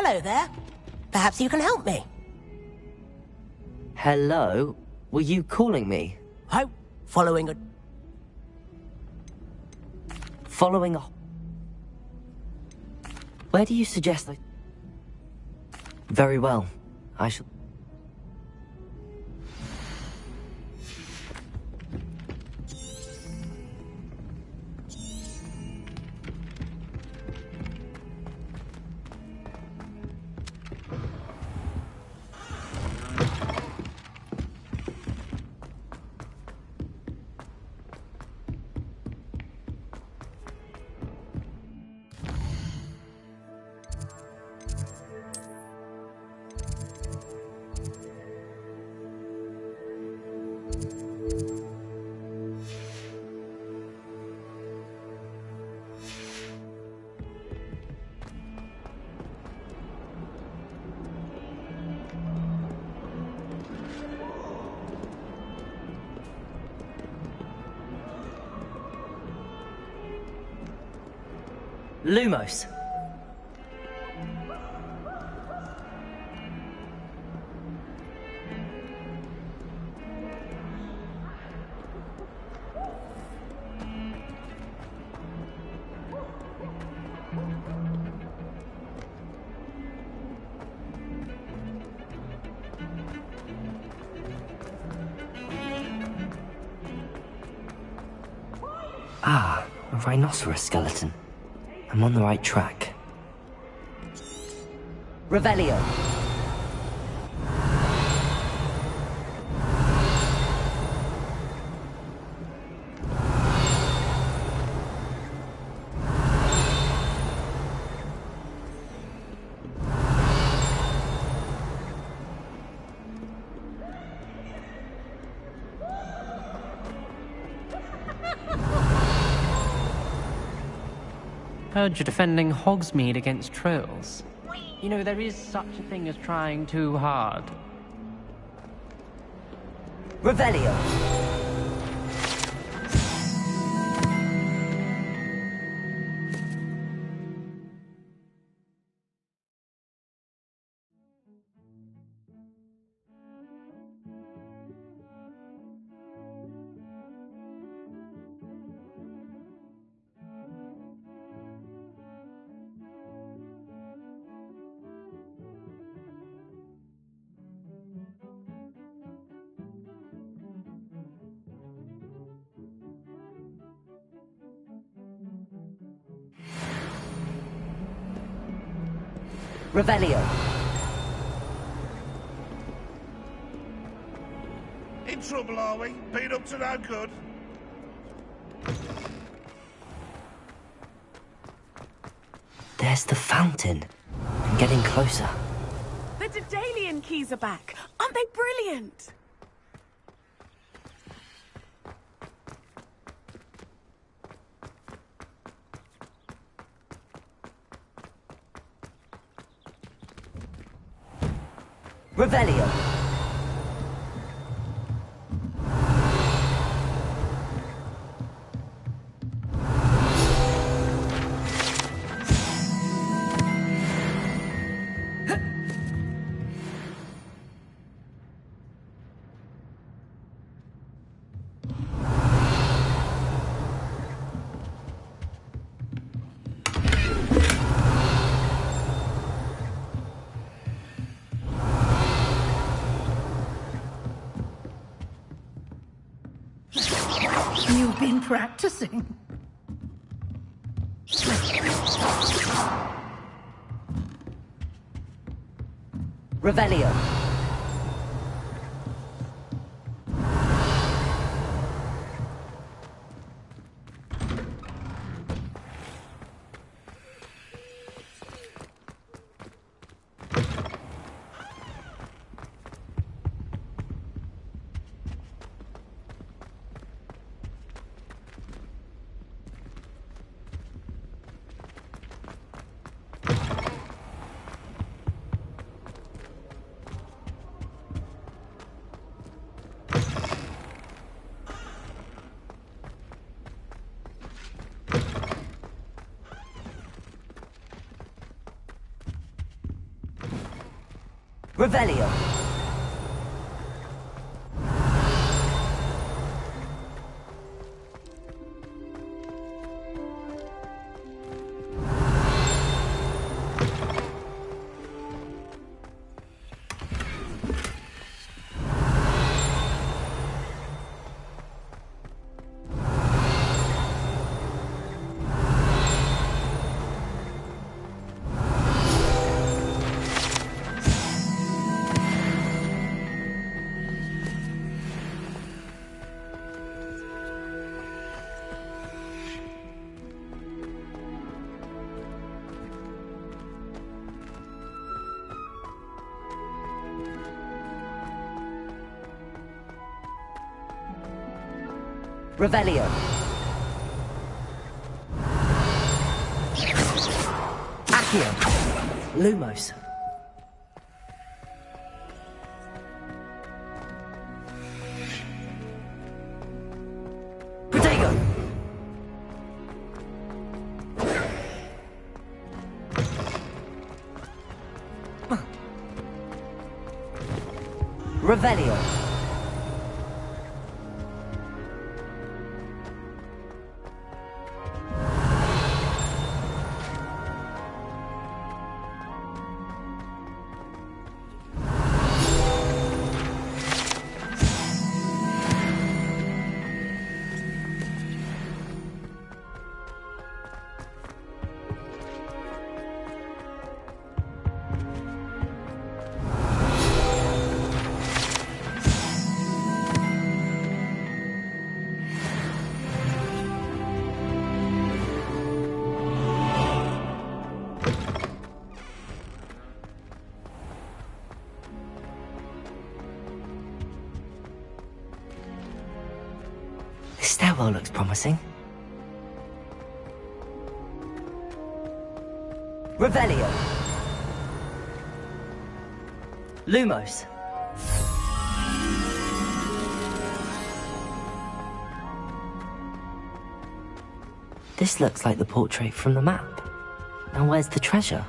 Hello there. Perhaps you can help me. Hello? Were you calling me? I'm following a... Following a... Where do you suggest I... Very well. I shall... Lumos. Ah, a rhinoceros skeleton. I'm on the right track. Revelio. Heard you're defending Hogsmeade against trolls. You know, there is such a thing as trying too hard. Revelio. Revelio. In trouble, are we? Been up to no good? There's the fountain. I'm getting closer. The Daedalian keys are back. Aren't they brilliant? Revelio. You've been practicing. Revelio. Revelio. Revelio. Accio. Lumos. Protego. Revelio. This stairwell looks promising. Revelio. Lumos. This looks like the portrait from the map. Now where's the treasure?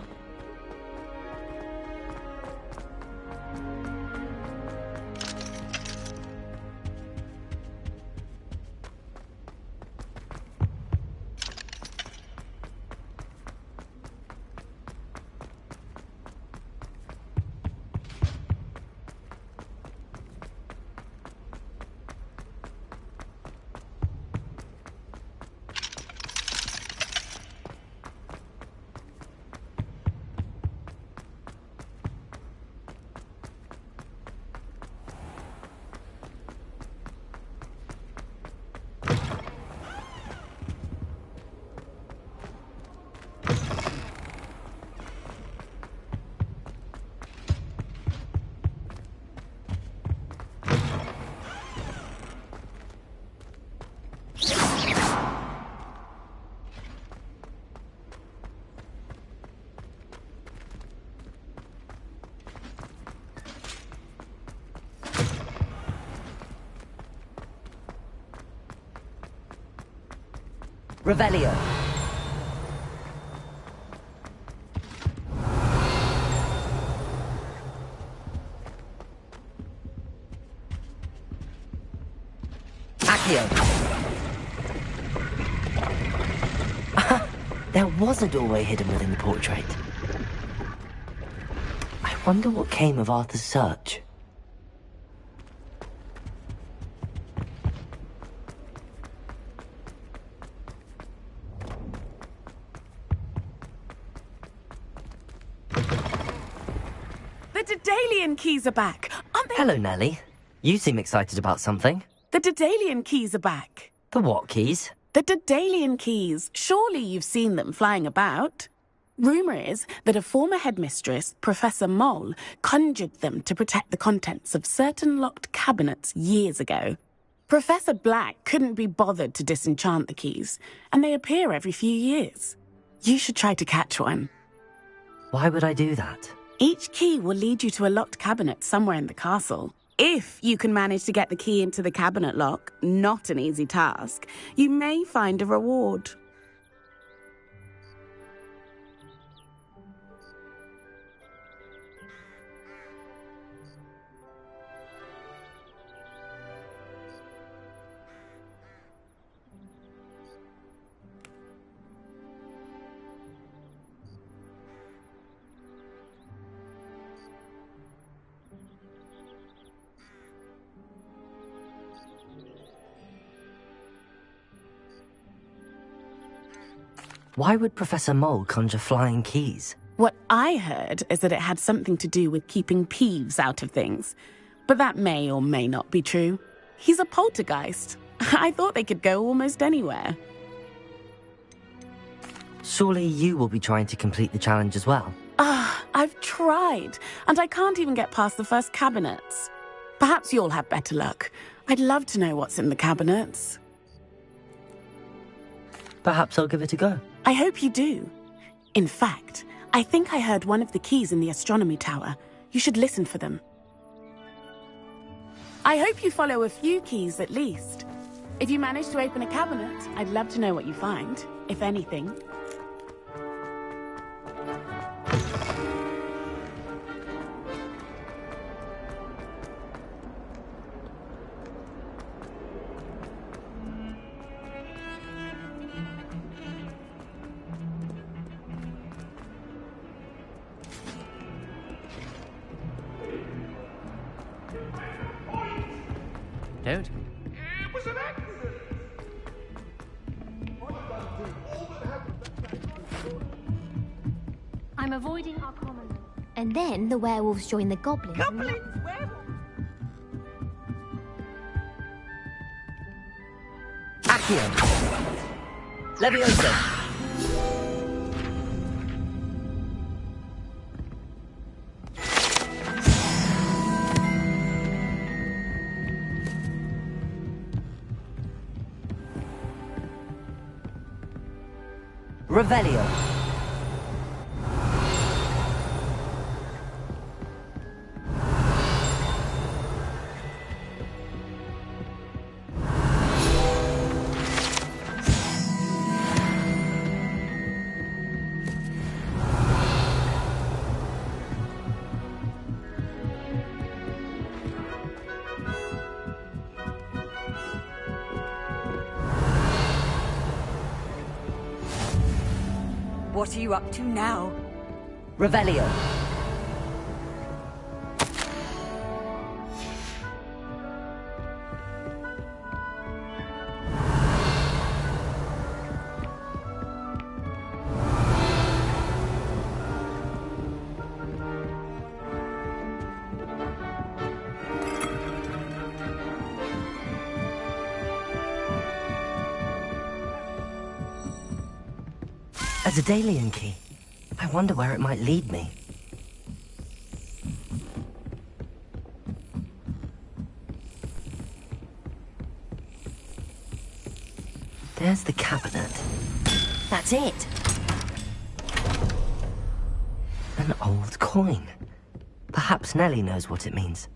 Revelio. Accio. There was a doorway hidden within the portrait. I wonder what came of Arthur's search. The Daedalian keys are back, aren't they? Hello, Nellie. You seem excited about something. The Daedalian keys are back. The what keys? The Daedalian keys. Surely you've seen them flying about. Rumour is that a former headmistress, Professor Moll, conjured them to protect the contents of certain locked cabinets years ago. Professor Black couldn't be bothered to disenchant the keys, and they appear every few years. You should try to catch one. Why would I do that? Each key will lead you to a locked cabinet somewhere in the castle. If you can manage to get the key into the cabinet lock, not an easy task, you may find a reward. Why would Professor Mole conjure flying keys? What I heard is that it had something to do with keeping Peeves out of things. But that may or may not be true. He's a poltergeist. I thought they could go almost anywhere. Surely you will be trying to complete the challenge as well. I've tried, and I can't even get past the first cabinets. Perhaps you'll have better luck. I'd love to know what's in the cabinets. Perhaps I'll give it a go. I hope you do. In fact, I think I heard one of the keys in the astronomy tower. You should listen for them. I hope you follow a few keys at least. If you manage to open a cabinet, I'd love to know what you find, if anything. Don't. It was an accident. I'm avoiding our common room. And then the werewolves join the goblins. Goblins? Werewolves? Accio! Levioso! Revelio. What are you up to now? Revelio. A Daedalian key. I wonder where it might lead me. There's the cabinet. That's it. An old coin. Perhaps Nellie knows what it means.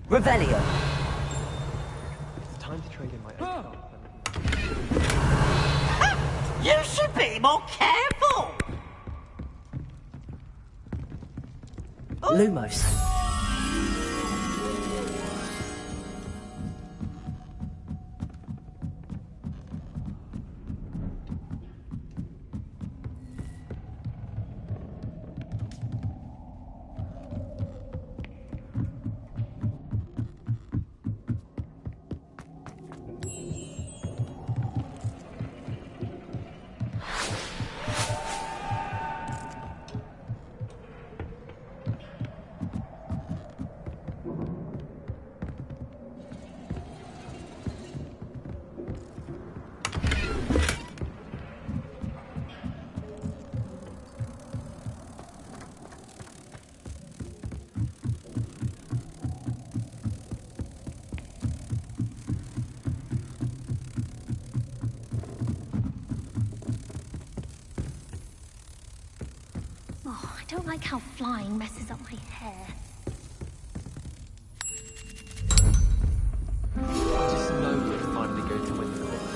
Revelio. It's time to trade in my own. You should be more careful! Lumos. Oh, I don't like how flying messes up my hair. I just know we're finally going to win the quiz.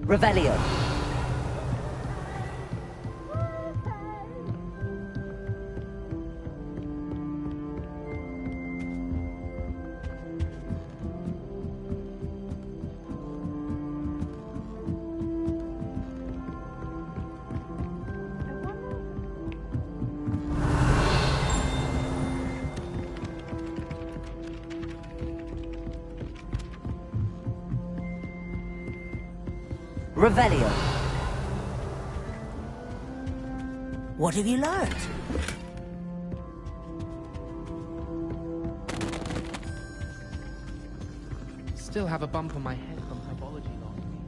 Revelio. Revelio. What have you learned? Still have a bump on my head from herbology last week.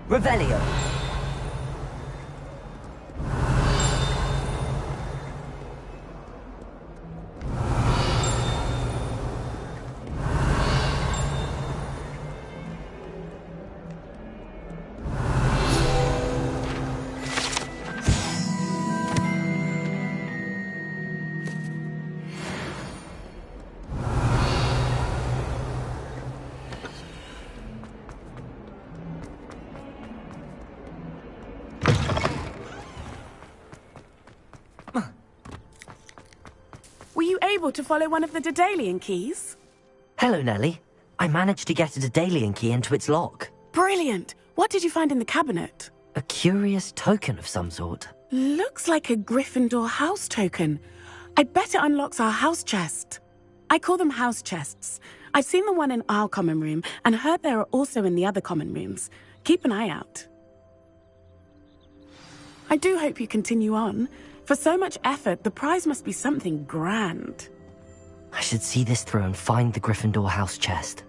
Revelio. Were you able to follow one of the Daedalian keys? Hello, Nellie. I managed to get a Daedalian key into its lock. Brilliant! What did you find in the cabinet? A curious token of some sort. Looks like a Gryffindor house token. I bet it unlocks our house chest. I call them house chests. I've seen the one in our common room and heard there are also in the other common rooms. Keep an eye out. I do hope you continue on. For so much effort, the prize must be something grand. I should see this through and find the Gryffindor house chest.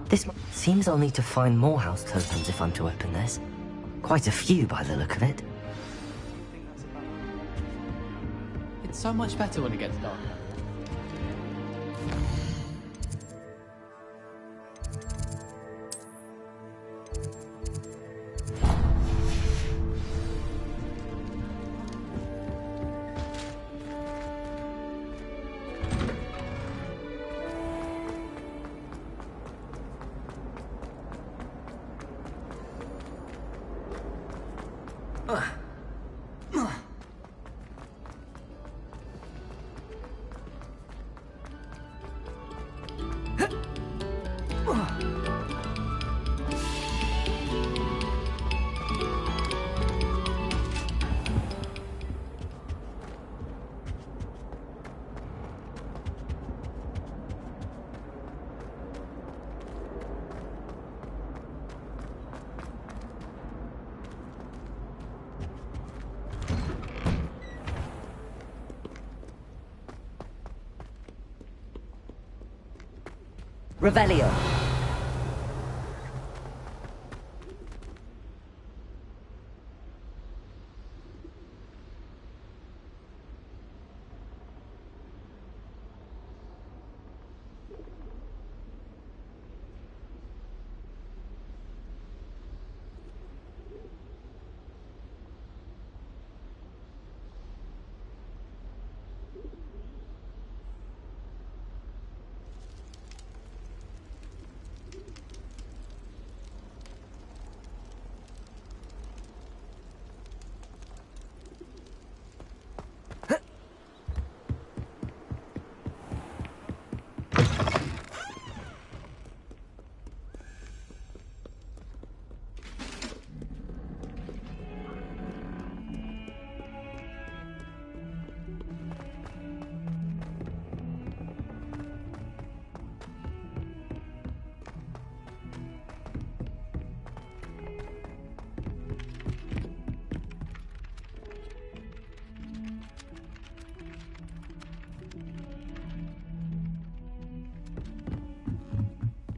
This seems I'll need to find more house tokens if I'm to open this. Quite a few by the look of it. It's so much better when it gets darker. Revelio.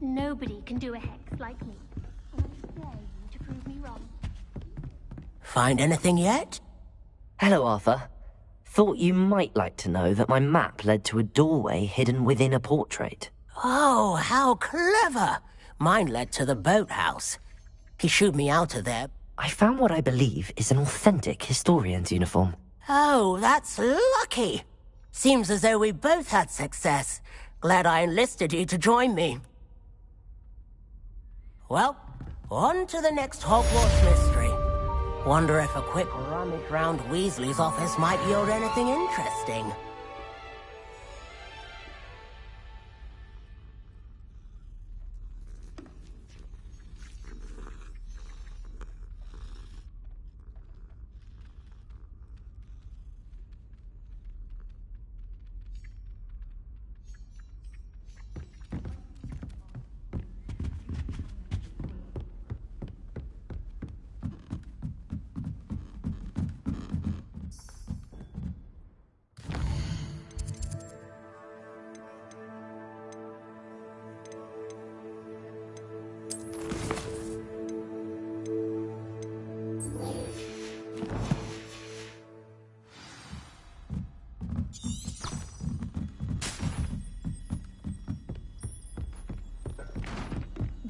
Nobody can do a hex like me. And I dare you to prove me wrong. Find anything yet? Hello, Arthur. Thought you might like to know that my map led to a doorway hidden within a portrait. Oh, how clever! Mine led to the boathouse. He shooed me out of there. I found what I believe is an authentic historian's uniform. Oh, that's lucky. Seems as though we both had success. Glad I enlisted you to join me. Well, on to the next Hogwarts mystery. Wonder if a quick rummage round Weasley's office might yield anything interesting.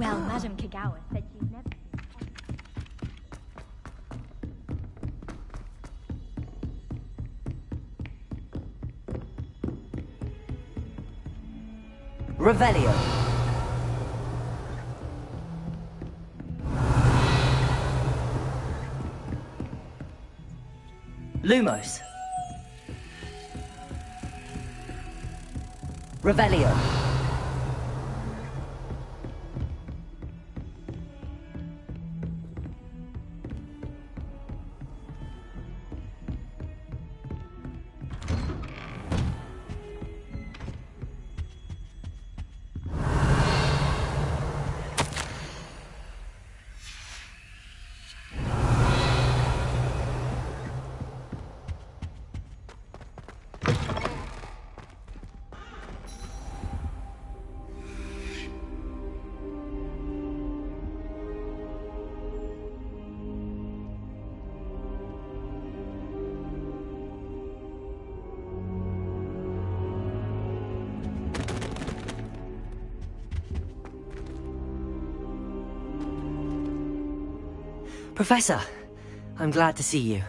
Well, Madame Kagawa said she'd never Revelio. Lumos. Revelio. Professor, I'm glad to see you.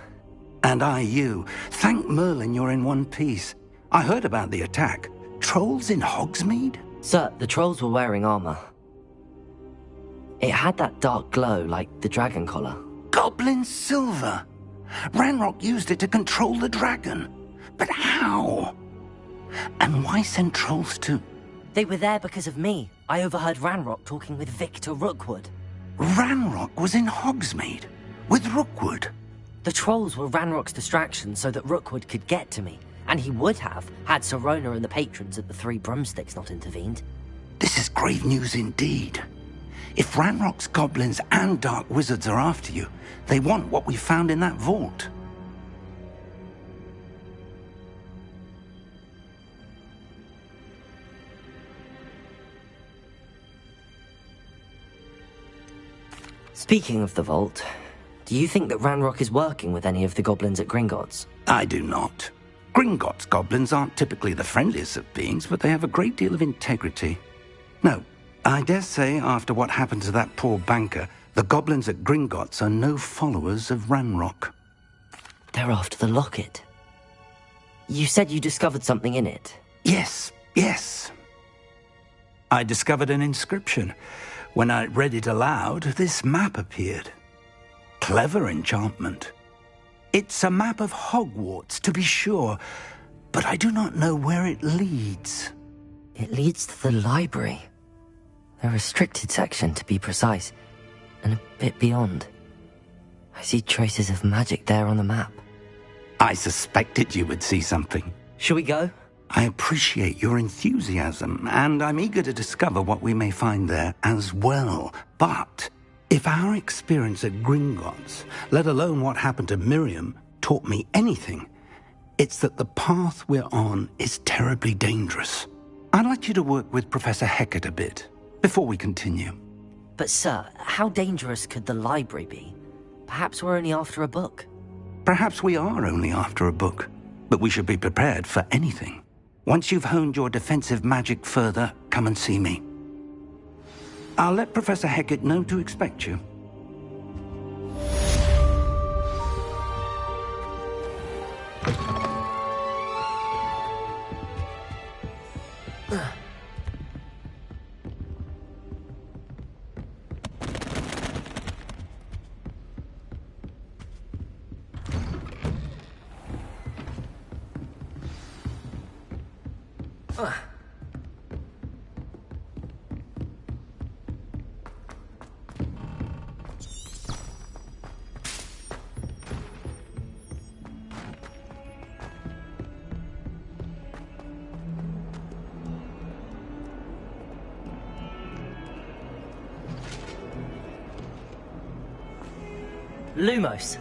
And I you. Thank Merlin you're in one piece. I heard about the attack. Trolls in Hogsmeade? Sir, the trolls were wearing armor. It had that dark glow like the dragon collar. Goblin silver! Ranrock used it to control the dragon. But how? And why send trolls to... They were there because of me. I overheard Ranrock talking with Victor Rookwood. Ranrock was in Hogsmeade? With Rookwood? The trolls were Ranrock's distraction so that Rookwood could get to me. And he would have, had Sirona and the patrons at the Three Broomsticks not intervened. This is grave news indeed. If Ranrock's goblins and dark wizards are after you, they want what we found in that vault. Speaking of the vault, do you think that Ranrock is working with any of the goblins at Gringotts? I do not. Gringotts goblins aren't typically the friendliest of beings, but they have a great deal of integrity. No, I dare say after what happened to that poor banker, the goblins at Gringotts are no followers of Ranrock. They're after the locket. You said you discovered something in it. Yes. I discovered an inscription. When I read it aloud, this map appeared. Clever enchantment. It's a map of Hogwarts, to be sure, but I do not know where it leads. It leads to the library. The restricted section, to be precise, and a bit beyond. I see traces of magic there on the map. I suspected you would see something. Shall we go? I appreciate your enthusiasm, and I'm eager to discover what we may find there as well. But if our experience at Gringotts, let alone what happened to Miriam, taught me anything, it's that the path we're on is terribly dangerous. I'd like you to work with Professor Hecat a bit before we continue. But sir, how dangerous could the library be? Perhaps we're only after a book. Perhaps we are only after a book, but we should be prepared for anything. Once you've honed your defensive magic further, come and see me. I'll let Professor Hecat know to expect you. Lumos.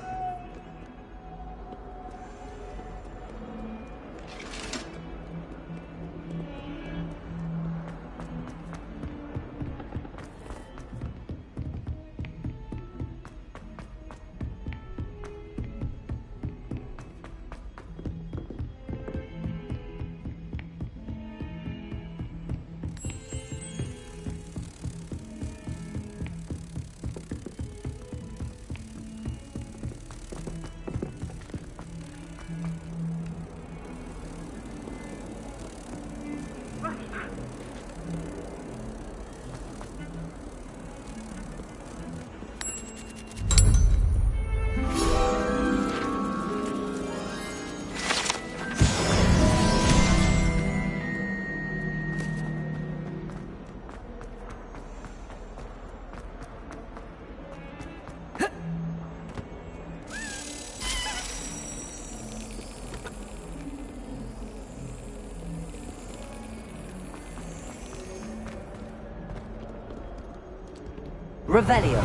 Revelio.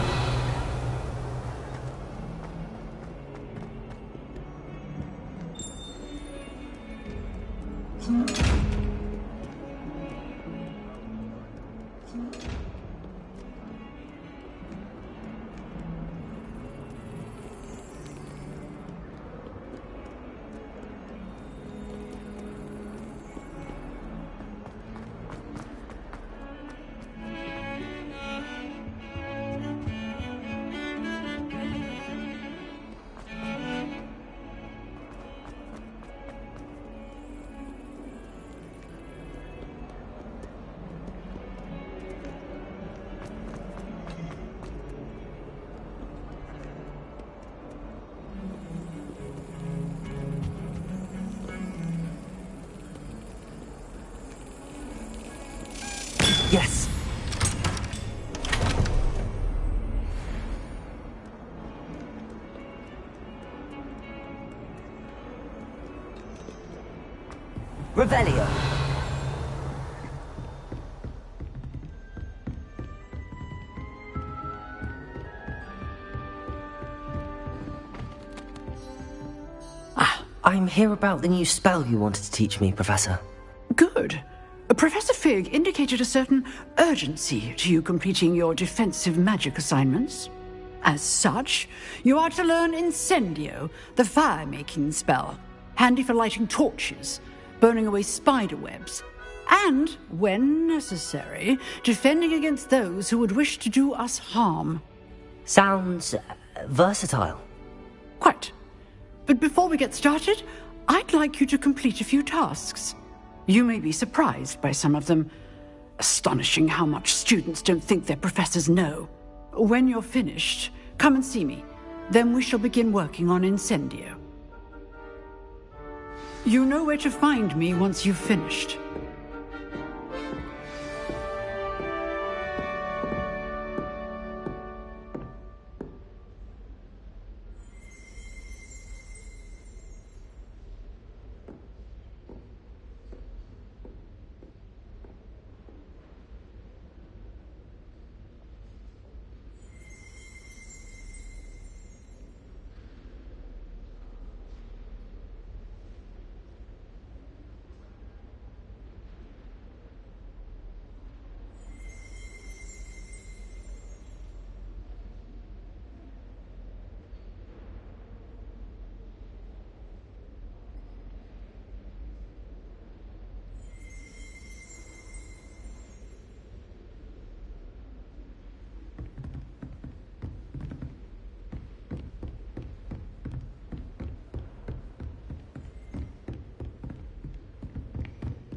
Yes. Revelio. I'm here about the new spell you wanted to teach me, Professor. Good. Professor Fig indicated a certain urgency to you completing your defensive magic assignments. As such, you are to learn Incendio, the fire-making spell, handy for lighting torches, burning away spider webs, and, when necessary, defending against those who would wish to do us harm. Sounds versatile. Quite. But before we get started, I'd like you to complete a few tasks. You may be surprised by some of them. Astonishing how much students don't think their professors know. When you're finished, come and see me. Then we shall begin working on Incendio. You know where to find me once you've finished.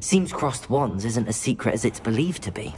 Seems crossed wands isn't as secret as it's believed to be.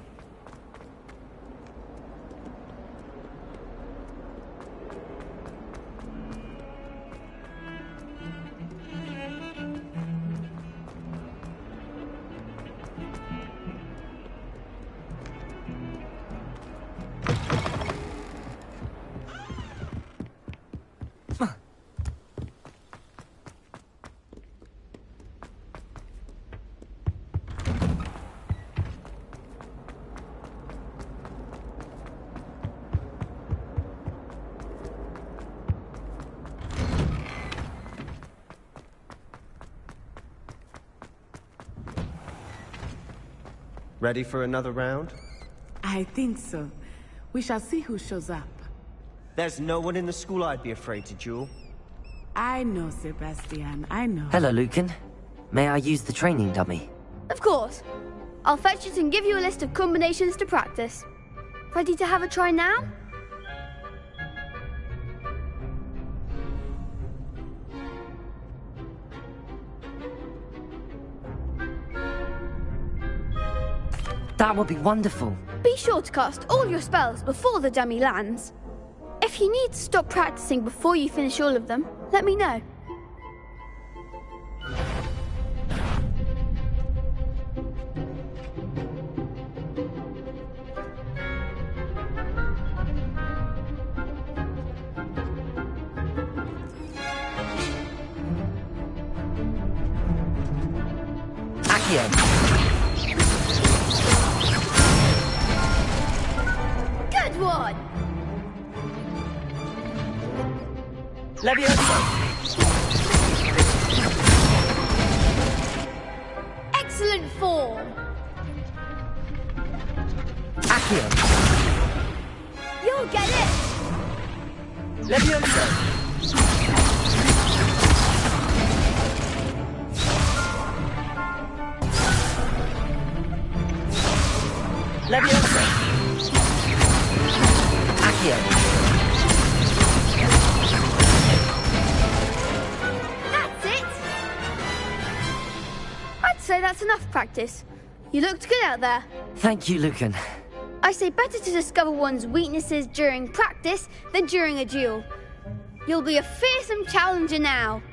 Ready for another round? I think so. We shall see who shows up. There's no one in the school I'd be afraid to duel. I know, Sebastian, I know. Hello, Lucan. May I use the training dummy? Of course. I'll fetch it and give you a list of combinations to practice. Ready to have a try now? That would be wonderful. Be sure to cast all your spells before the dummy lands. If you need to stop practicing before you finish all of them, let me know. Accio. Good one! Levioso! Excellent form! Accio! You'll get it! Levioso! Leviosa! Accio! That's it! I'd say that's enough practice. You looked good out there. Thank you, Lucan. I say better to discover one's weaknesses during practice than during a duel. You'll be a fearsome challenger now.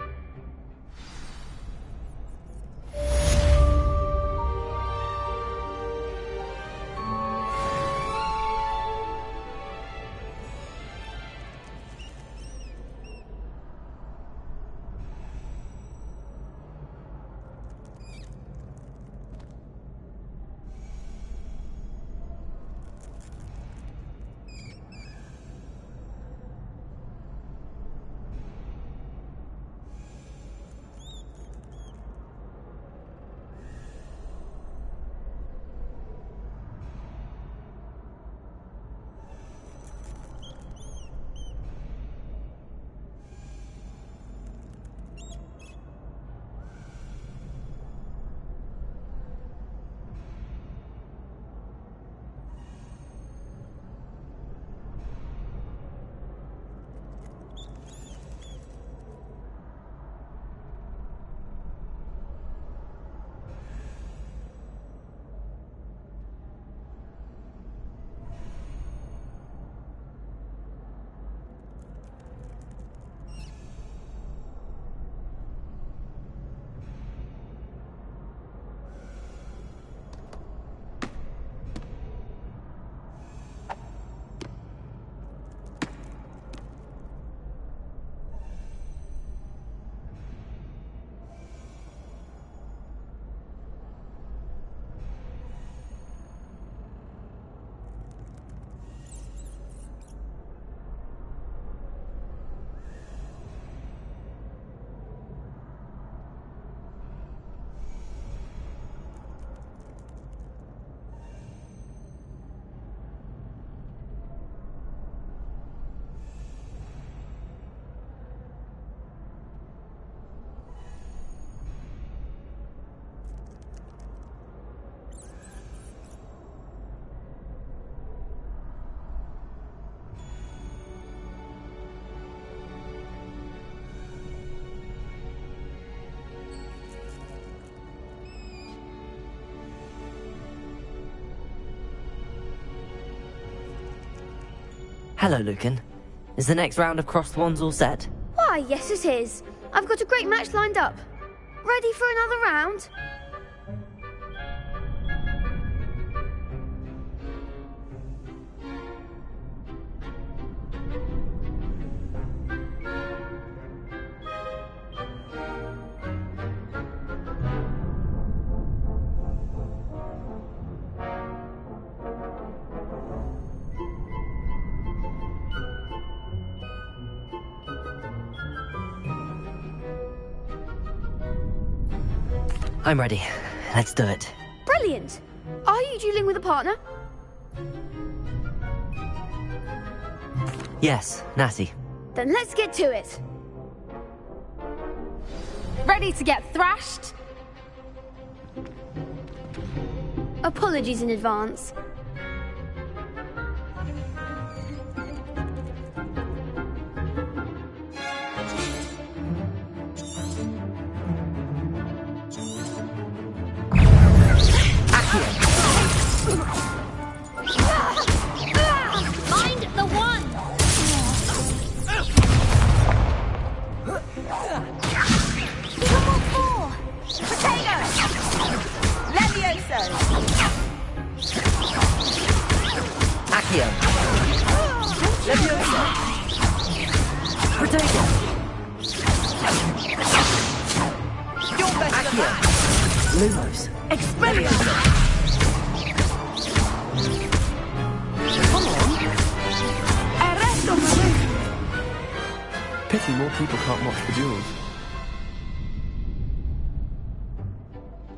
Hello, Lucan. Is the next round of Crossed Wands all set? Why, yes it is. I've got a great match lined up. Ready for another round? I'm ready. Let's do it. Brilliant! Are you dueling with a partner? Yes, Natty. Then let's get to it. Ready to get thrashed? Apologies in advance. Mind the one! Double four! Potato! Levioso! Accio. Leviosa. Potato. You're better than that! Lumos. Expelliarmus! Come on. Arresto me. Pity more people can't watch the duels.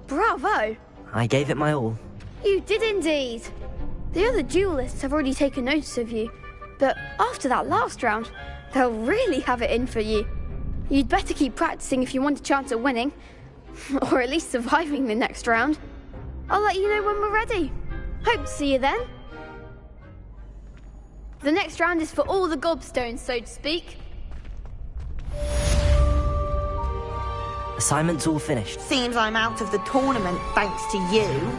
Bravo! I gave it my all. You did indeed. The other duelists have already taken notice of you, but after that last round, they'll really have it in for you. You'd better keep practicing if you want a chance at winning, or at least surviving the next round. I'll let you know when we're ready. Hope to see you then. The next round is for all the gobstones, so to speak. Assignment's all finished. Seems I'm out of the tournament thanks to you.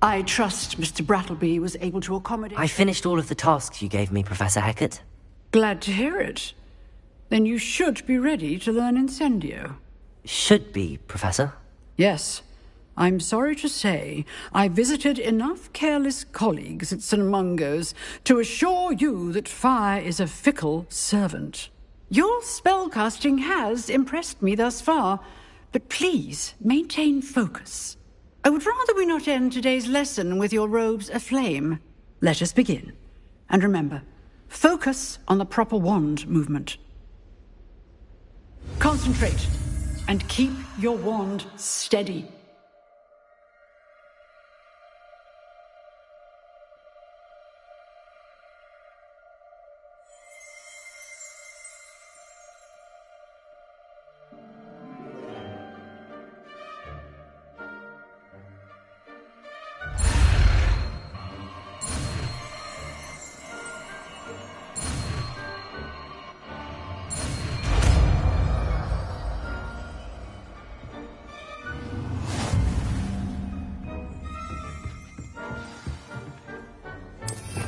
I trust Mr. Brattleby was able to accommodate... I finished all of the tasks you gave me, Professor Hecat. Glad to hear it. Then you should be ready to learn Incendio. Should be, Professor. Yes. I'm sorry to say I visited enough careless colleagues at St. Mungo's to assure you that fire is a fickle servant. Your spellcasting has impressed me thus far, but please maintain focus. I would rather we not end today's lesson with your robes aflame. Let us begin. And remember, focus on the proper wand movement. Concentrate and keep your wand steady.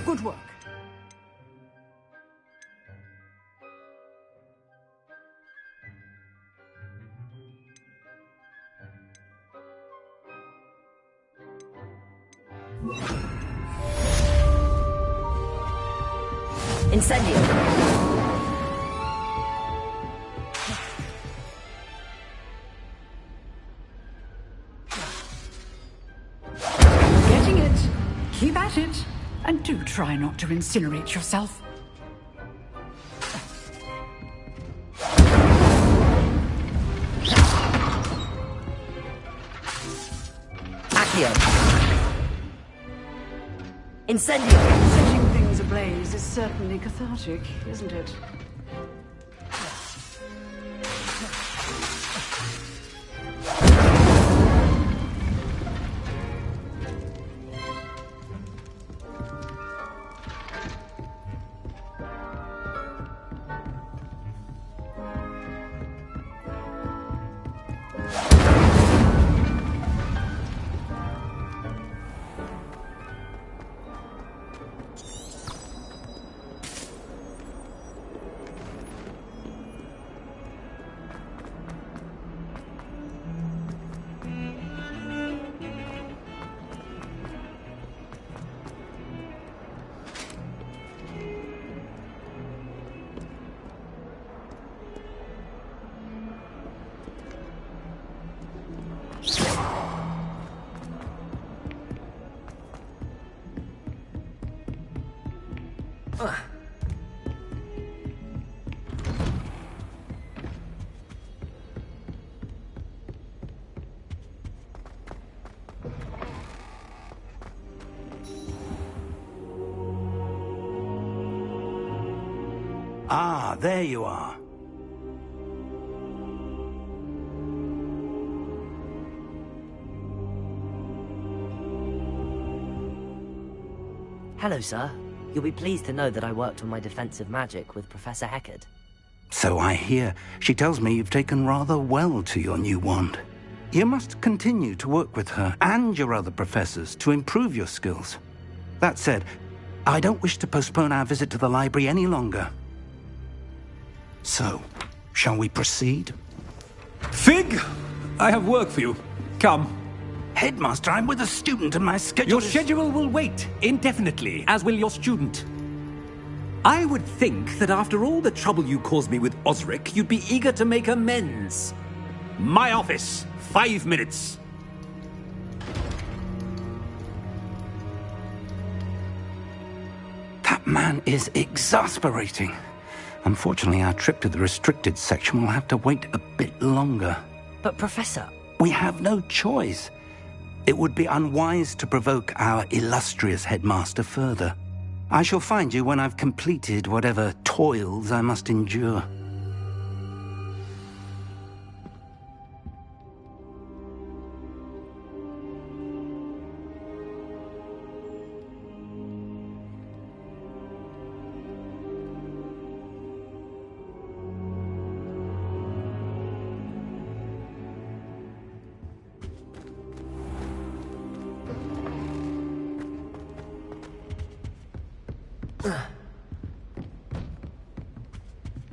Good work. Incendio! Getting it. Keep at it. And do try not to incinerate yourself. Incendio! Setting things ablaze is certainly cathartic, isn't it? Ah, there you are. Hello, sir. You'll be pleased to know that I worked on my defensive magic with Professor Heckard. So I hear. She tells me you've taken rather well to your new wand. You must continue to work with her and your other professors to improve your skills. That said, I don't wish to postpone our visit to the library any longer. So, shall we proceed? Fig! I have work for you. Come. Headmaster, I'm with a student and my schedule Your schedule will wait indefinitely, as will your student. I would think that after all the trouble you caused me with Osric, you'd be eager to make amends. My office, 5 minutes. That man is exasperating. Unfortunately, our trip to the restricted section will have to wait a bit longer. But, Professor... We have no choice. It would be unwise to provoke our illustrious headmaster further. I shall find you when I've completed whatever toils I must endure.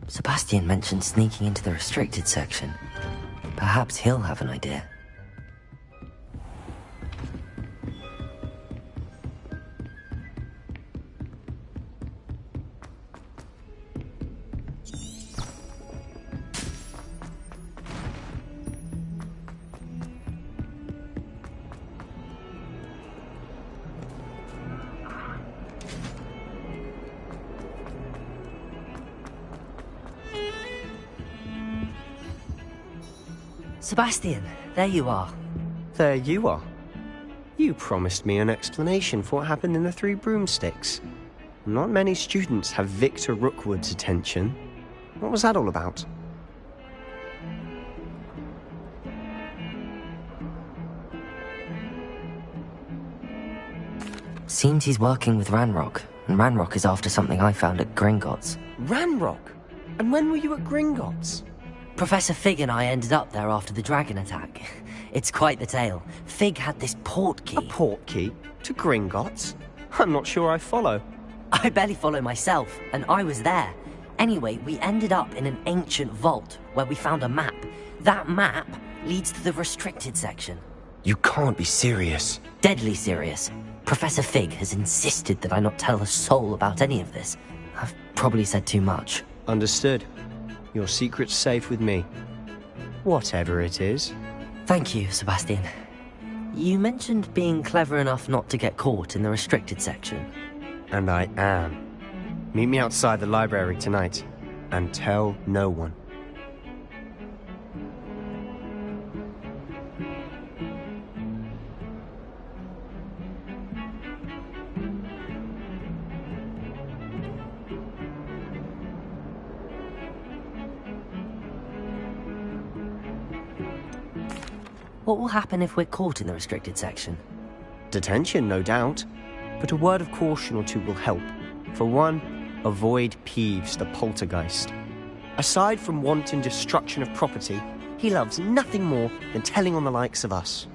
Sebastian mentioned sneaking into the restricted section. Perhaps he'll have an idea. Sebastian, there you are. There you are. You promised me an explanation for what happened in the Three Broomsticks. Not many students have Victor Rookwood's attention. What was that all about? Seems he's working with Ranrock, and Ranrock is after something I found at Gringotts. Ranrock? And when were you at Gringotts? Professor Fig and I ended up there after the dragon attack. It's quite the tale. Fig had this port key. A port key? To Gringotts? I'm not sure I follow. I barely follow myself, and I was there. Anyway, we ended up in an ancient vault where we found a map. That map leads to the restricted section. You can't be serious. Deadly serious. Professor Fig has insisted that I not tell a soul about any of this. I've probably said too much. Understood. Your secret's safe with me. Whatever it is. Thank you, Sebastian. You mentioned being clever enough not to get caught in the restricted section. And I am. Meet me outside the library tonight, and tell no one. What will happen if we're caught in the restricted section? Detention, no doubt. But a word of caution or two will help. For one, avoid Peeves the poltergeist. Aside from wanton destruction of property, he loves nothing more than telling on the likes of us.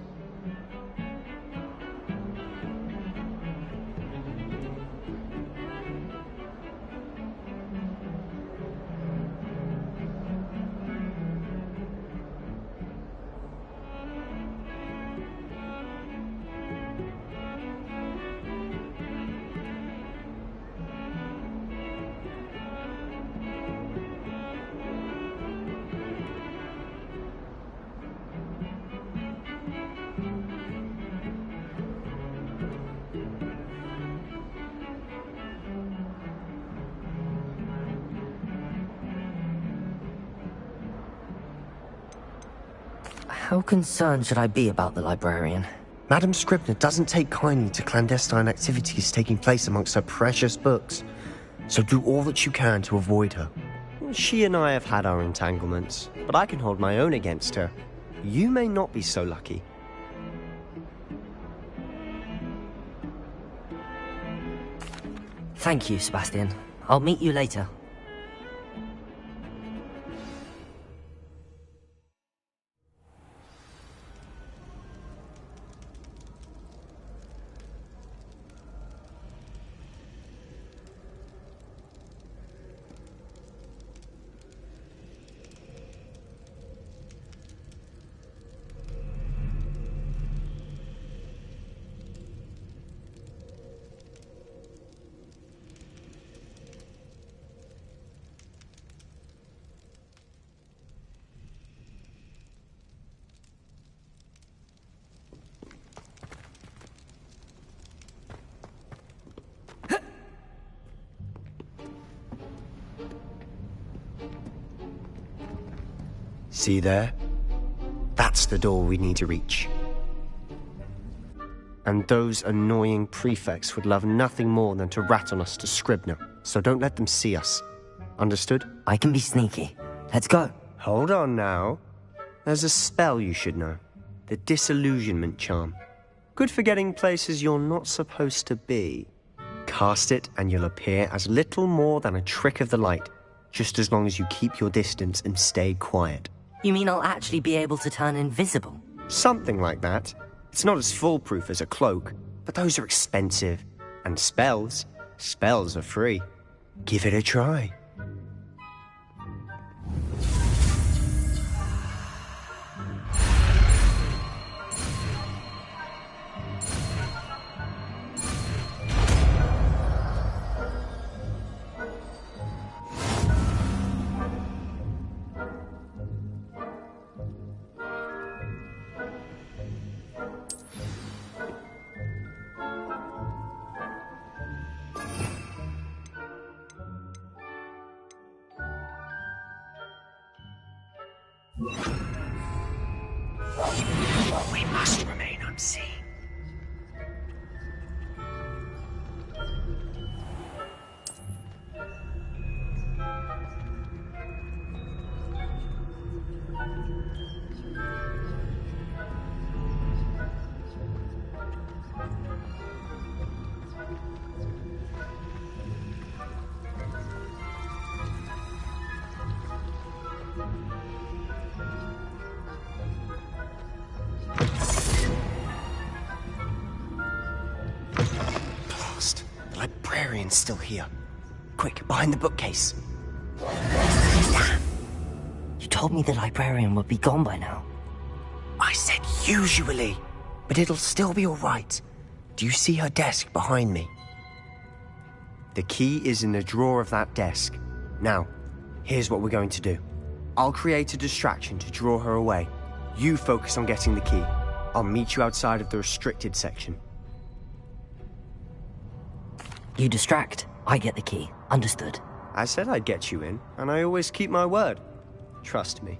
How concerned should I be about the librarian? Madame Scribner doesn't take kindly to clandestine activities taking place amongst her precious books, so do all that you can to avoid her. She and I have had our entanglements, but I can hold my own against her. You may not be so lucky. Thank you, Sebastian. I'll meet you later. See there? That's the door we need to reach. And those annoying prefects would love nothing more than to rat on us to Scribner, so don't let them see us. Understood? I can be sneaky. Let's go. Hold on now. There's a spell you should know. The Disillusionment Charm. Good for getting places you're not supposed to be. Cast it and you'll appear as little more than a trick of the light, just as long as you keep your distance and stay quiet. You mean I'll actually be able to turn invisible? Something like that. It's not as foolproof as a cloak, but those are expensive. And spells are free. Give it a try. We must remain unseen. The librarian's still here. Quick, behind the bookcase. Damn! You told me the librarian would be gone by now. I said usually, but it'll still be all right. Do you see her desk behind me? The key is in the drawer of that desk. Now, here's what we're going to do. I'll create a distraction to draw her away. You focus on getting the key. I'll meet you outside of the restricted section. You distract, I get the key. Understood. I said I'd get you in, and I always keep my word. Trust me.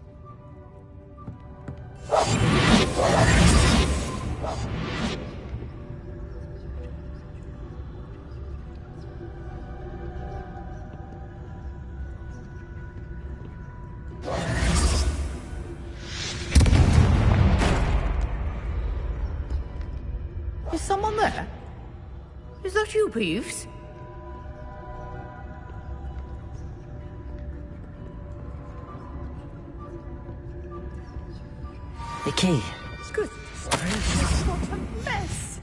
Is someone there? Is that you, Peeves? The key. It's good. What a mess.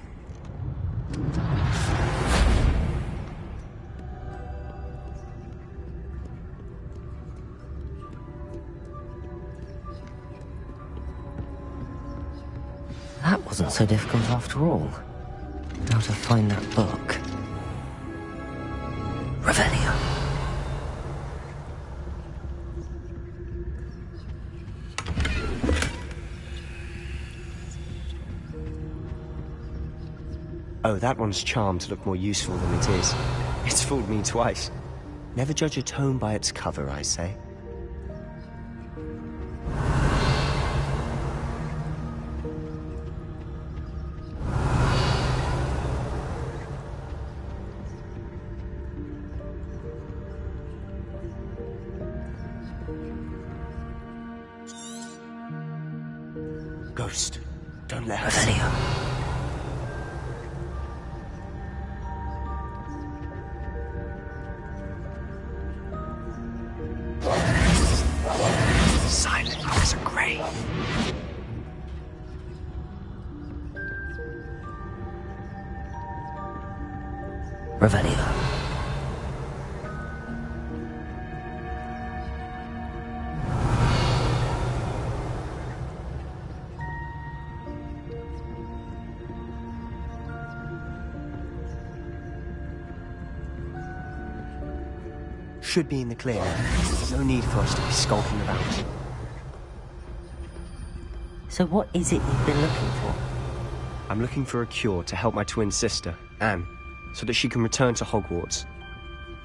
That wasn't so difficult after all. How to find that book. Revelio. Oh, that one's charmed to look more useful than it is. It's fooled me twice. Never judge a tome by its cover, I say. Ghost, don't let her see. Silent as a grave. Revelio. Should be in the clear. No need for us to be skulking about. So what is it you've been looking for? I'm looking for a cure to help my twin sister, Anne, so that she can return to Hogwarts.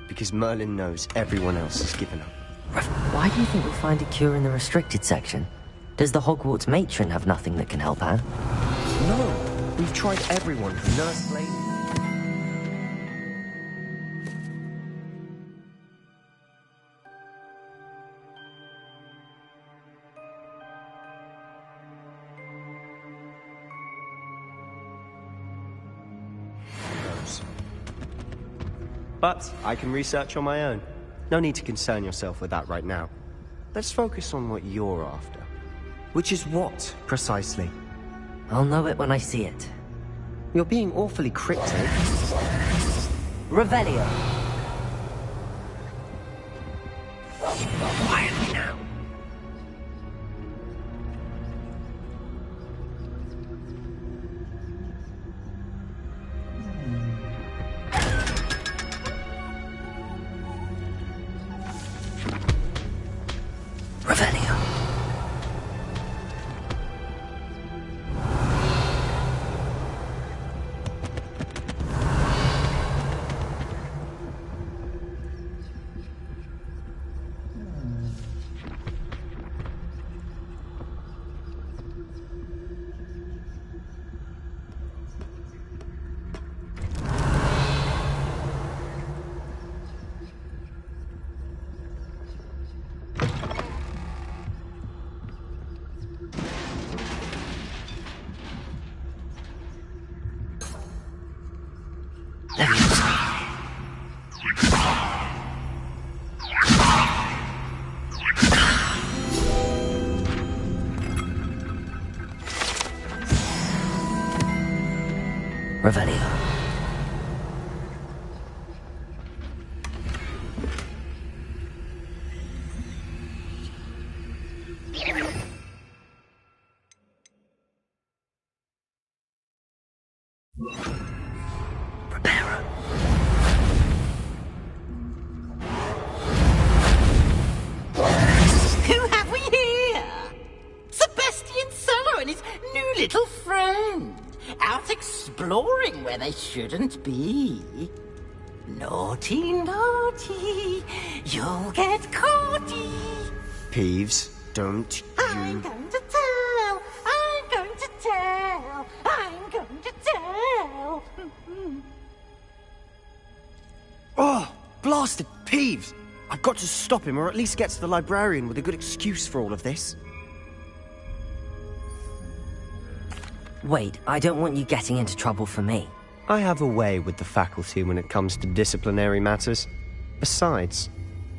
Because Merlin knows everyone else has given up. Why do you think we'll find a cure in the restricted section? Does the Hogwarts matron have nothing that can help Anne? No! We've tried everyone from Nurse Lady. But I can research on my own. No need to concern yourself with that right now. Let's focus on what you're after. Which is what, precisely? I'll know it when I see it. You're being awfully cryptic. Revelio. Quietly now. Revelio. Revelio. little friend, out exploring where they shouldn't be. Naughty, naughty, you'll get caughty. Peeves, don't I'm going to tell, I'm going to tell, I'm going to tell. Oh, blasted Peeves! I've got to stop him, or at least get to the librarian with a good excuse for all of this. Wait, I don't want you getting into trouble for me. I have a way with the faculty when it comes to disciplinary matters. Besides,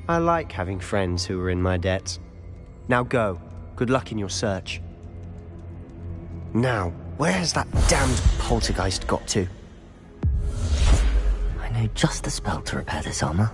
I like having friends who are in my debt. Now go. Good luck in your search. Now, where has that damned poltergeist got to? I know just the spell to repair this armor.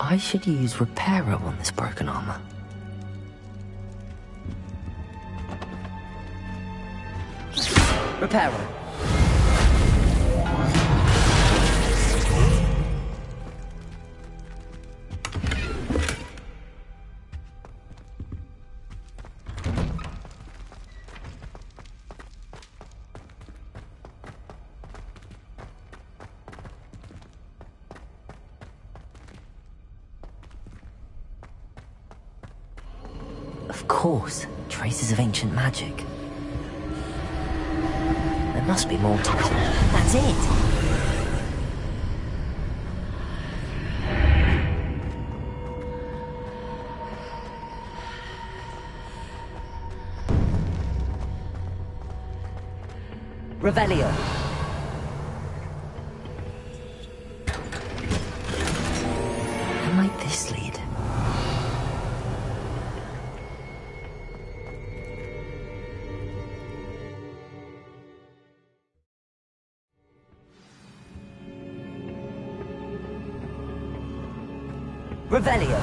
I should use Repairer on this broken armor. Repairer. Of course, traces of ancient magic. There must be more to it. That's it. Revelio. Where might this lead? Revelio.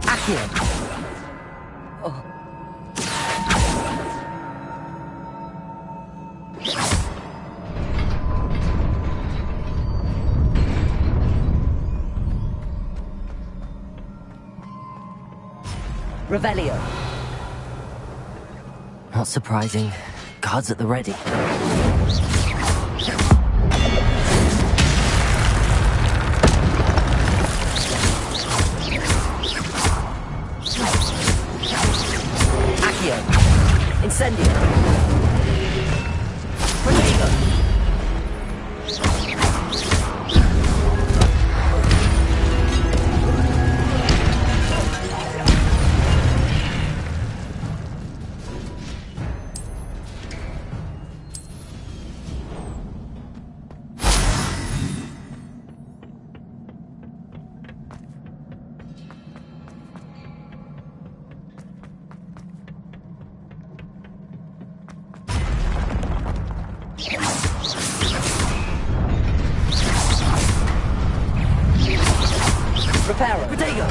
Accio. Oh. Revelio. Not surprising. Guards at the ready. Accio. Incendio. Protego. Reparo. Protego.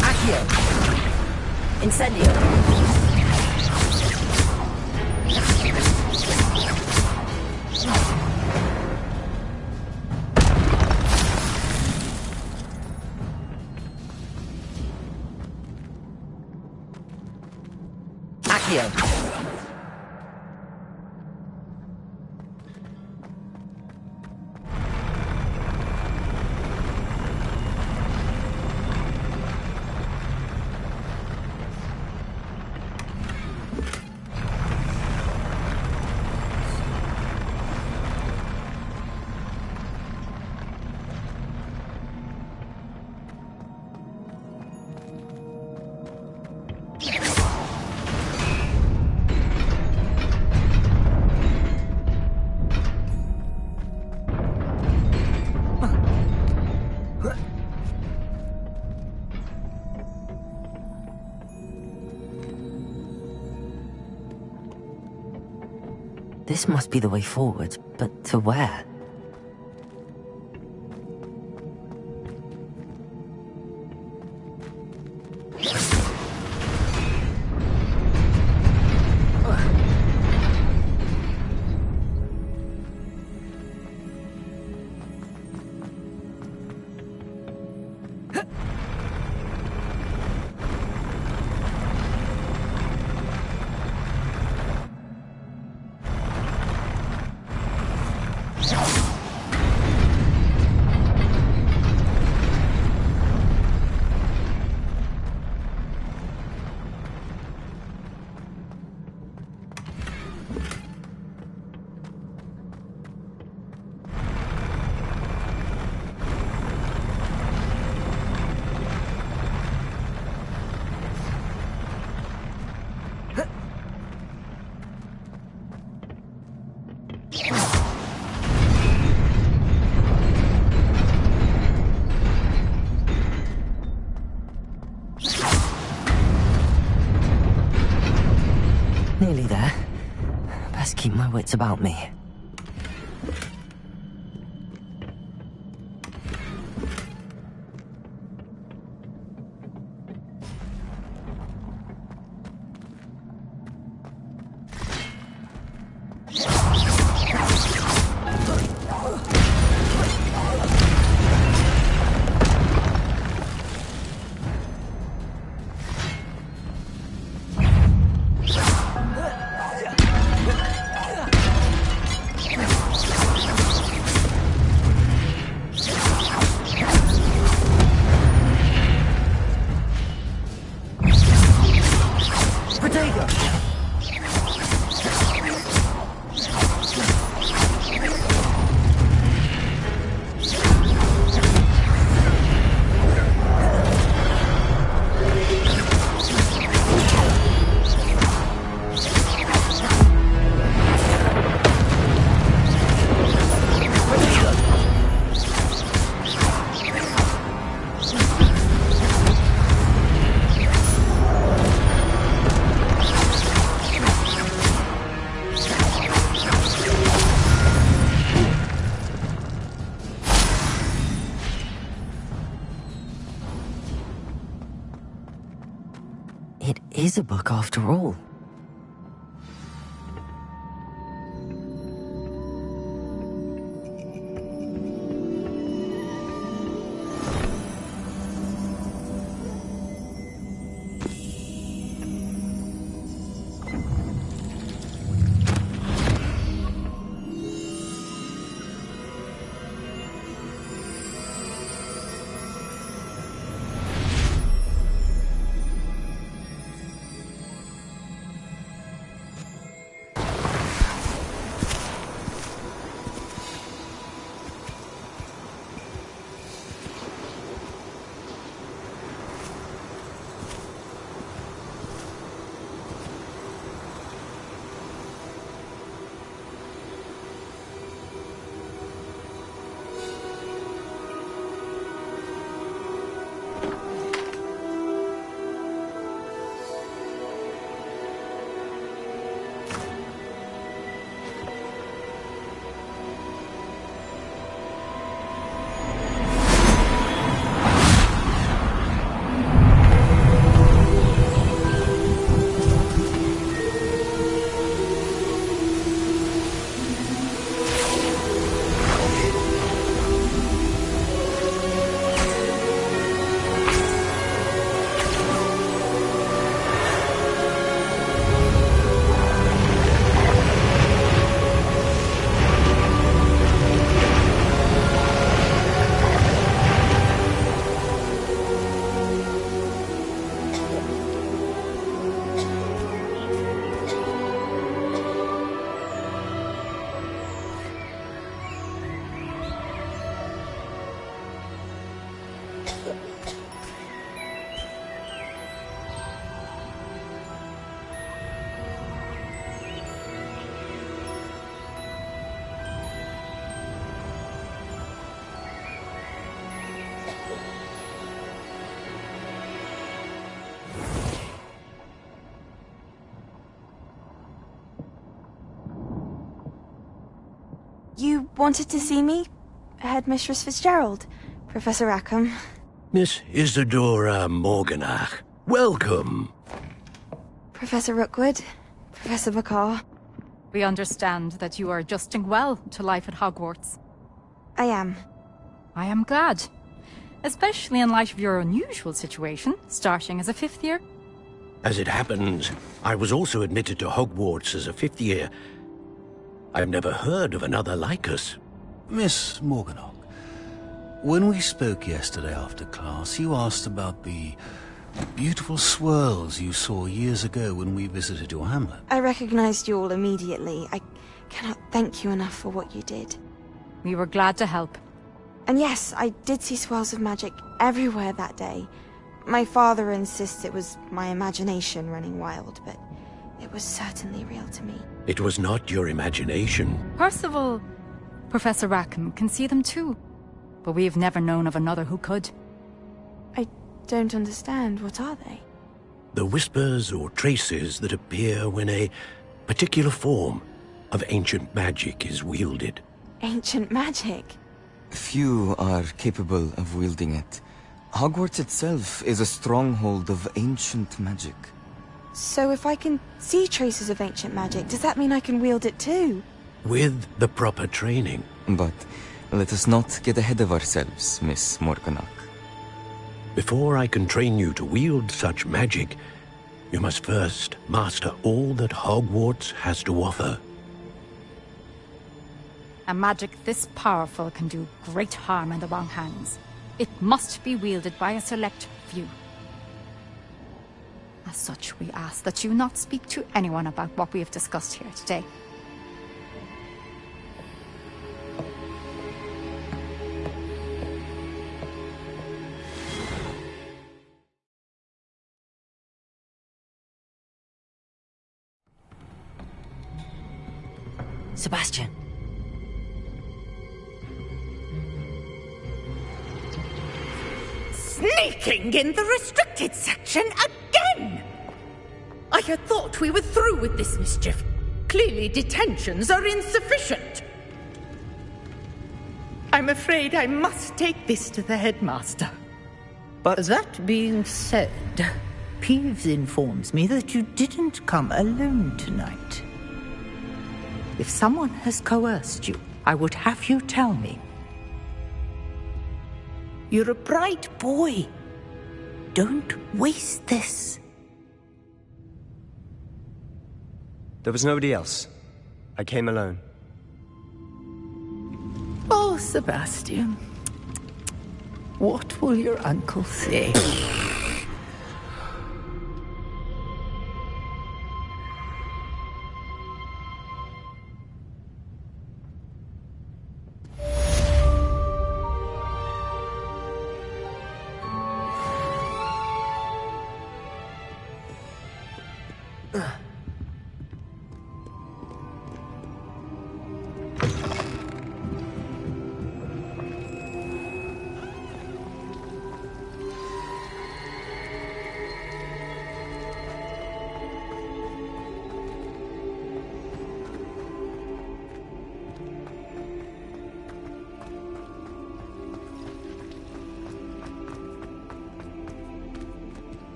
Accio. Incendio. Accio. This must be the way forward, but to where? Nearly there. Best keep my wits about me. It is a book after all. You wanted to see me? Headmistress Fitzgerald, Professor Rackham. Miss Isadora Morganach, welcome. Professor Rookwood, Professor Bakar. We understand that you are adjusting well to life at Hogwarts. I am. I am glad. Especially in light of your unusual situation, starting as a 5th year. As it happens, I was also admitted to Hogwarts as a 5th year. I've never heard of another like us. Miss Morganach, when we spoke yesterday after class, you asked about the beautiful swirls you saw years ago when we visited your hamlet. I recognized you all immediately. I cannot thank you enough for what you did. We were glad to help. And yes, I did see swirls of magic everywhere that day. My father insists it was my imagination running wild, but it was certainly real to me. It was not your imagination. Percival, Professor Rackham can see them too. But we have never known of another who could. I don't understand. What are they? The whispers or traces that appear when a particular form of ancient magic is wielded. Ancient magic? Few are capable of wielding it. Hogwarts itself is a stronghold of ancient magic. So if I can see traces of ancient magic, does that mean I can wield it too? With the proper training. But let us not get ahead of ourselves, Miss Morganach. Before I can train you to wield such magic, you must first master all that Hogwarts has to offer. A magic this powerful can do great harm in the wrong hands. It must be wielded by a select few. As such, we ask that you not speak to anyone about what we have discussed here today. Sebastian. Sneaking in the restricted section again! I had thought we were through with this mischief. Clearly detentions are insufficient. I'm afraid I must take this to the headmaster. But that being said, Peeves informs me that you didn't come alone tonight. If someone has coerced you, I would have you tell me. You're a bright boy. Don't waste this. there was nobody else. I came alone. Oh, Sebastian. What will your uncle say?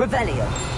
Revelio.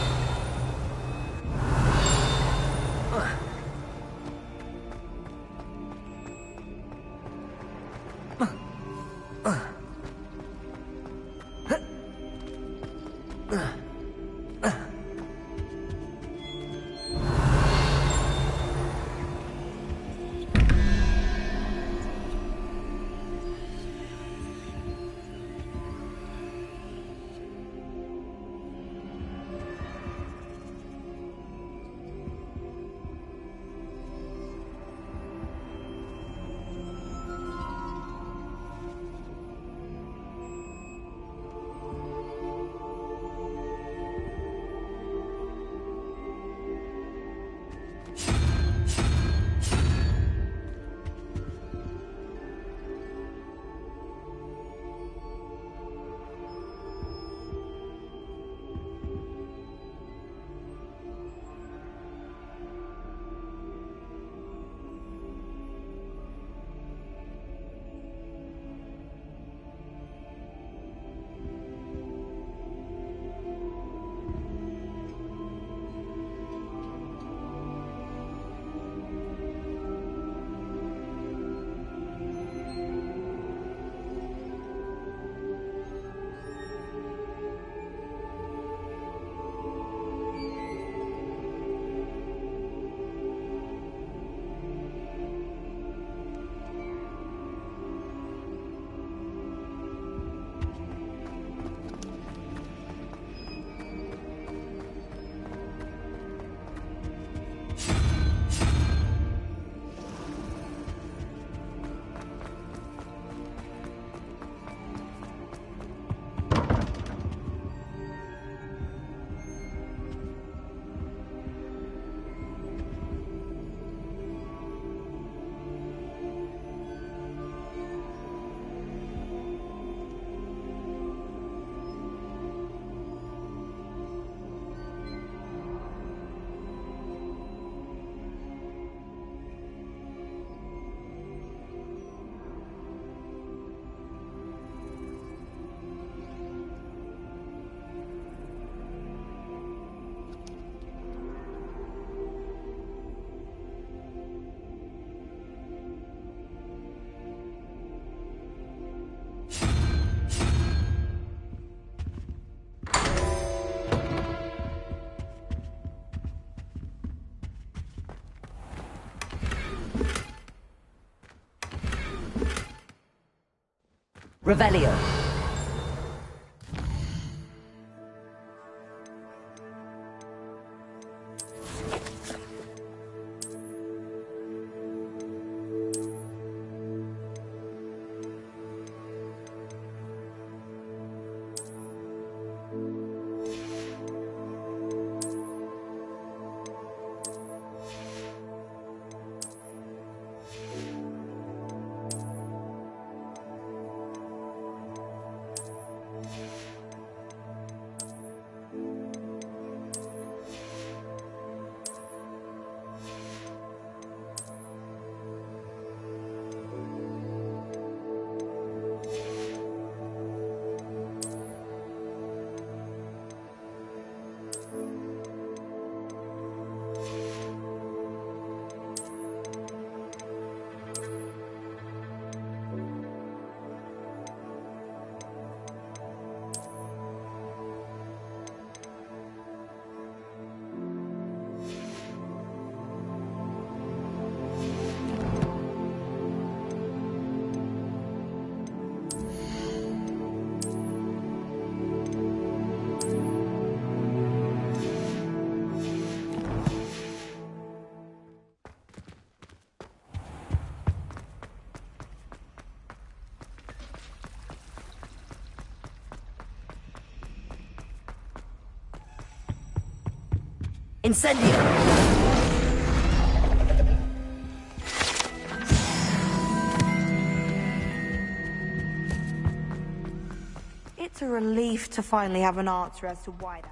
Revelio. Incendio! It's a relief to finally have an answer as to why that...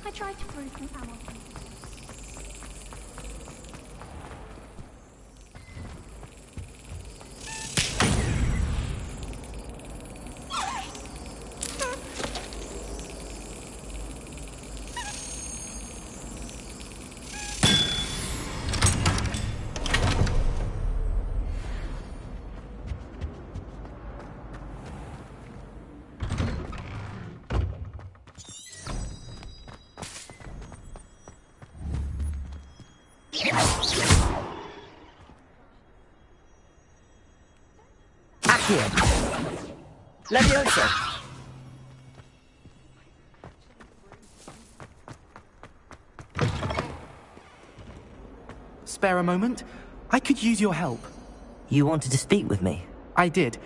I tried to prove from Hamilton. Levioso! Spare a moment? I could use your help. You wanted to speak with me? I did.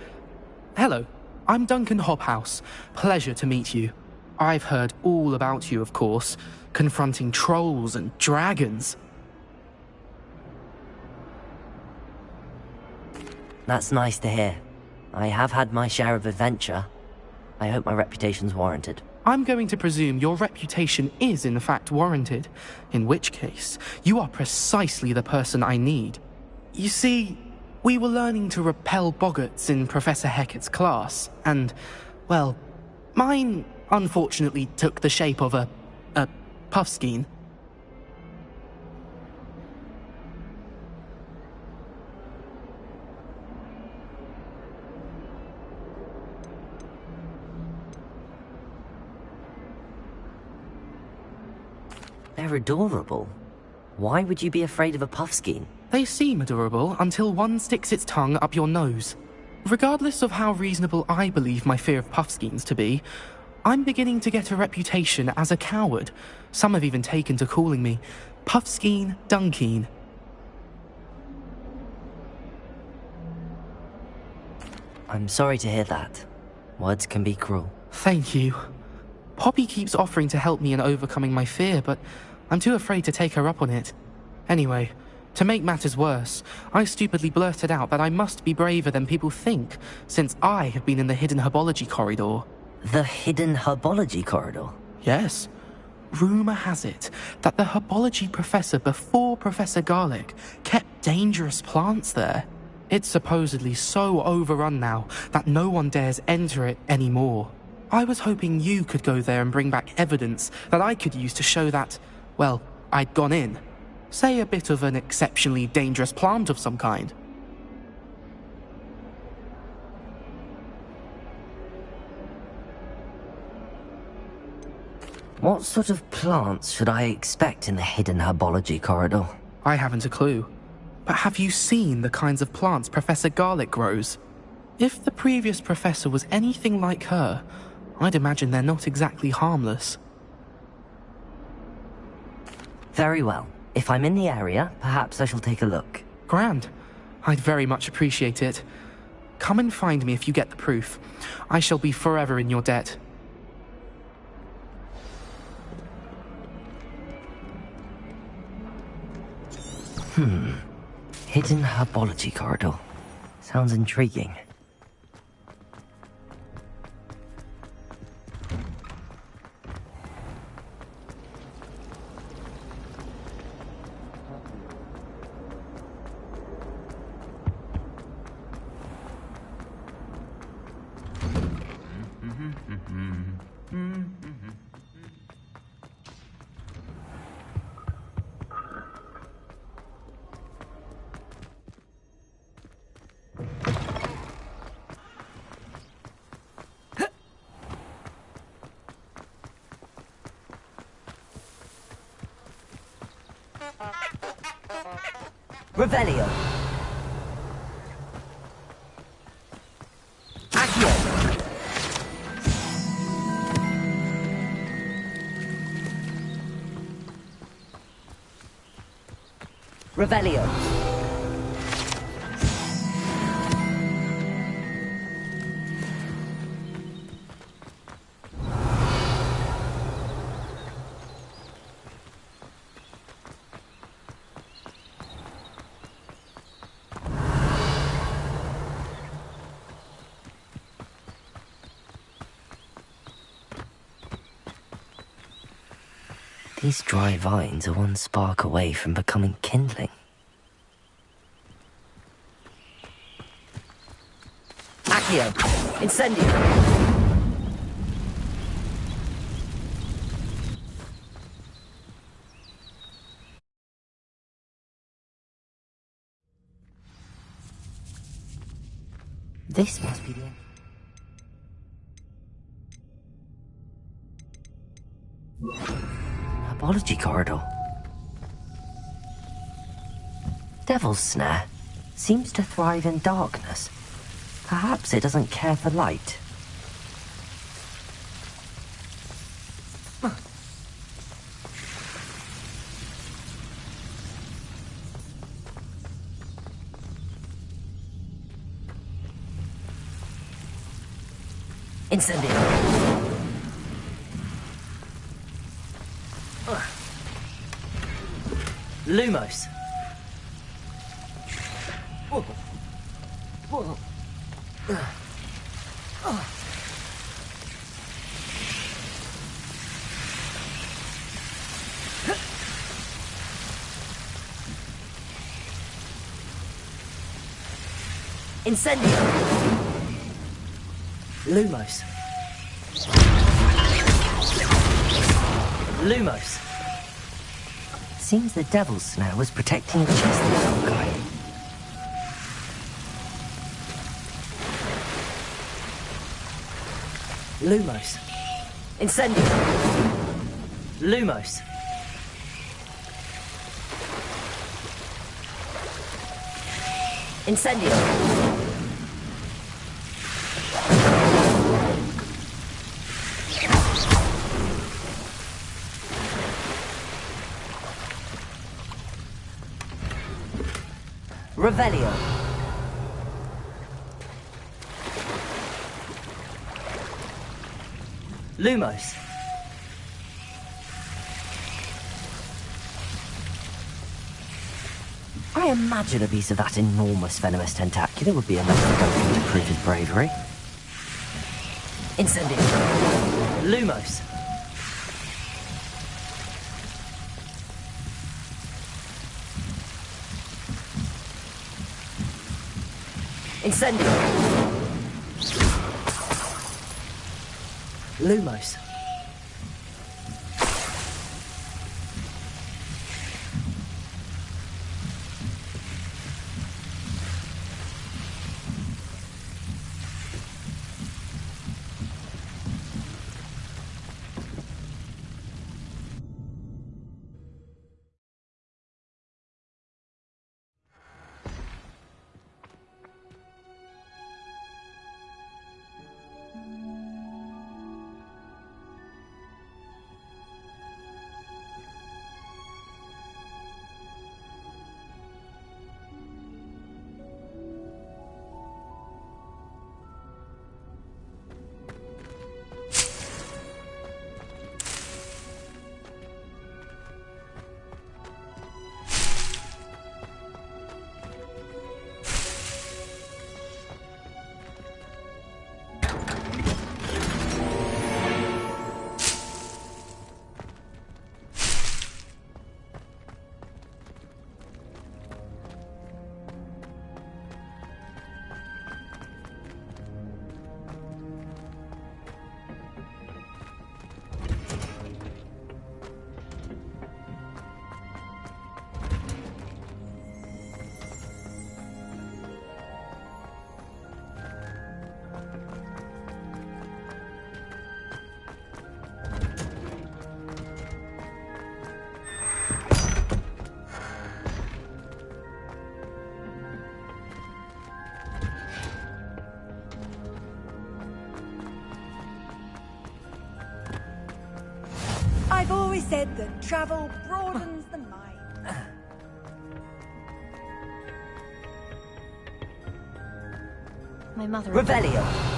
Hello, I'm Duncan Hobhouse. Pleasure to meet you. I've heard all about you, of course, confronting trolls and dragons. That's nice to hear. I have had my share of adventure. I hope my reputation's warranted. I'm going to presume your reputation is in fact warranted, in which case, you are precisely the person I need. You see, we were learning to repel boggarts in Professor Hecat's class, and, well, mine unfortunately took the shape of a puffskein. They're adorable. Why would you be afraid of a puffskein? They seem adorable until one sticks its tongue up your nose. Regardless of how reasonable I believe my fear of puffskeins to be, I'm beginning to get a reputation as a coward. Some have even taken to calling me Puffskein Dunkeen. I'm sorry to hear that. Words can be cruel. Thank you. Poppy keeps offering to help me in overcoming my fear, but I'm too afraid to take her up on it. Anyway, to make matters worse, I stupidly blurted out that I must be braver than people think, since I have been in the hidden herbology corridor. The hidden herbology corridor? Yes. rumour has it that the herbology professor before Professor Garlic kept dangerous plants there. It's supposedly so overrun now that no one dares enter it anymore. I was hoping you could go there and bring back evidence that I could use to show that, well, I'd gone in. Say a bit of an exceptionally dangerous plant of some kind. What sort of plants should I expect in the hidden herbology corridor? I haven't a clue. But have you seen the kinds of plants Professor Garlic grows? If the previous professor was anything like her, I'd imagine they're not exactly harmless. Very well. If I'm in the area, perhaps I shall take a look. Grand. I'd very much appreciate it. Come and find me if you get the proof. I shall be forever in your debt. Hidden herbology corridor. Sounds intriguing. Revelio. Accio. Revelio. These dry vines are one spark away from becoming kindling. Accio! Incendio! This must be the end. Herbology corridor. Devil's Snare seems to thrive in darkness. Perhaps it doesn't care for light. Incendio. Lumos. Whoa. Whoa. Incendio. Lumos. Lumos. Seems the Devil's Snare was protecting a chest of some kind. Lumos. Incendio. Lumos. Incendio. Revelio. Lumos. I imagine a piece of that enormous venomous tentacular would be enough for Duncan to prove his bravery. Incendio. Lumos. Incendio. Lumos. I've always said that travel broadens the mind. My mother... Revelio.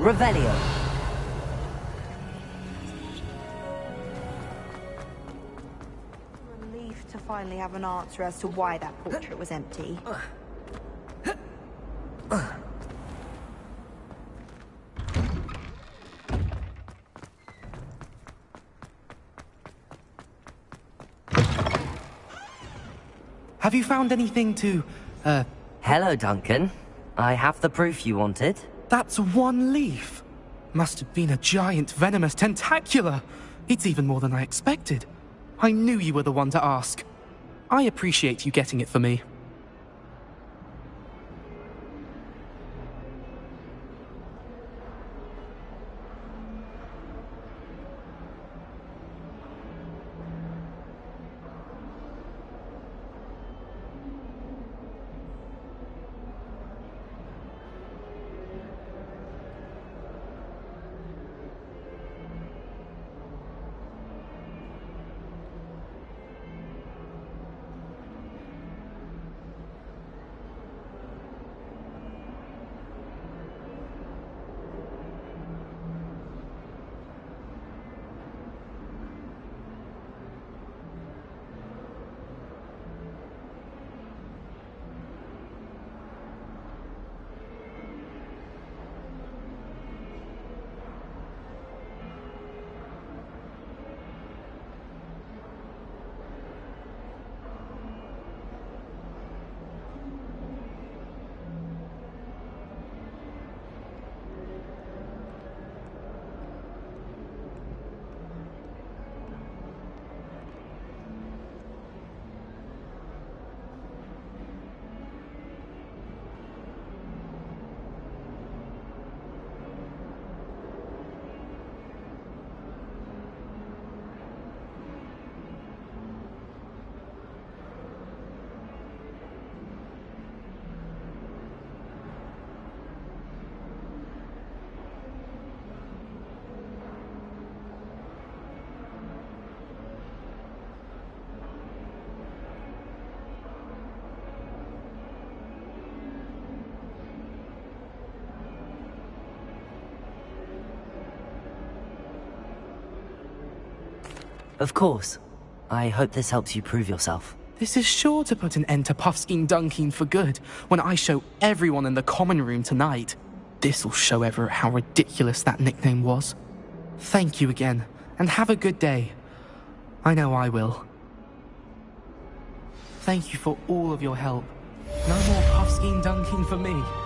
Revelio. Relief to finally have an answer as to why that portrait was empty. Have you found anything to, Hello, Duncan. I have the proof you wanted. That's one leaf. Must have been a giant venomous tentacula. It's even more than I expected. I knew you were the one to ask. I appreciate you getting it for me. Of course. I hope this helps you prove yourself. This is sure to put an end to Puffskein Dunkeen for good when I show everyone in the common room tonight. This'll show Everett how ridiculous that nickname was. Thank you again, and have a good day. I know I will. Thank you for all of your help. No more Puffskein Dunkeen for me.